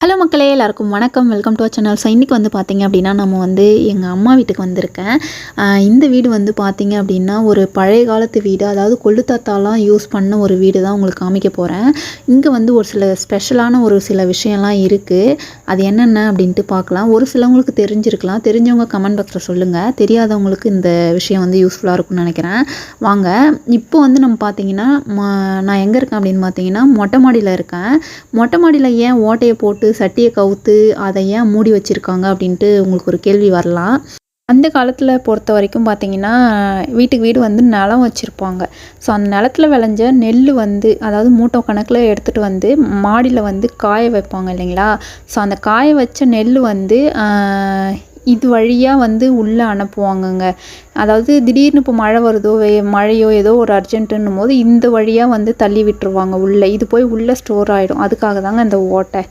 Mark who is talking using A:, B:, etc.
A: Hello மக்களே, எல்லாருக்கும் வணக்கம். Welcome to our channel. So இன்றைக்கி வந்து பார்த்திங்க அப்படின்னா நம்ம வந்து எங்கள் அம்மா வீட்டுக்கு வந்திருக்கேன். இந்த வீடு வந்து பார்த்திங்க அப்படின்னா ஒரு பழைய காலத்து வீடு, அதாவது கொள்ளு தாத்தாலாம் யூஸ் பண்ண ஒரு வீடு தான் உங்களுக்கு காமிக்க போகிறேன். இங்கே வந்து ஒரு சில ஸ்பெஷலான ஒரு சில விஷயம்லாம் இருக்குது. அது என்னென்ன அப்படின்ட்டு பார்க்கலாம். ஒரு சிலவங்களுக்கு தெரிஞ்சிருக்கலாம், தெரிஞ்சவங்க கமெண்ட் பாக்ஸில் சொல்லுங்கள். தெரியாதவங்களுக்கு இந்த விஷயம் வந்து யூஸ்ஃபுல்லாக இருக்கும்னு நினைக்கிறேன். வாங்க. இப்போ வந்து நம்ம பார்த்திங்கன்னா நான் எங்கே இருக்கேன் அப்படின்னு பார்த்தீங்கன்னா மொட்டை மாடியில் இருக்கேன். மொட்டை மாடியில் ஏன் ஓட்டையை போட்டு சட்டியை கவுத்து அதை ஏன் மூடி வச்சுருக்காங்க அப்படின்ட்டு உங்களுக்கு ஒரு கேள்வி வரலாம். அந்த காலத்தில் பொறுத்த வரைக்கும் பார்த்திங்கன்னா வீட்டுக்கு வீடு வந்து நிலம் வச்சுருப்பாங்க. ஸோ அந்த நிலத்தில் விளைஞ்ச நெல் வந்து, அதாவது மூட்டை கணக்கில் எடுத்துகிட்டு வந்து மாடியில் வந்து காய வைப்பாங்க இல்லைங்களா. ஸோ அந்த காய வச்ச நெல் வந்து இது வழியாக வந்து உள்ளே அனுப்புவாங்கங்க. அதாவது திடீர்னு இப்போ மழை வருதோ மழையோ ஏதோ ஒரு அர்ஜென்ட்டுன்னும் போது இந்த வழியாக வந்து தள்ளி விட்டுருவாங்க உள்ளே. இது போய் உள்ளே ஸ்டோர் ஆகிடும். அதுக்காக தாங்க இந்த ஓட்டை.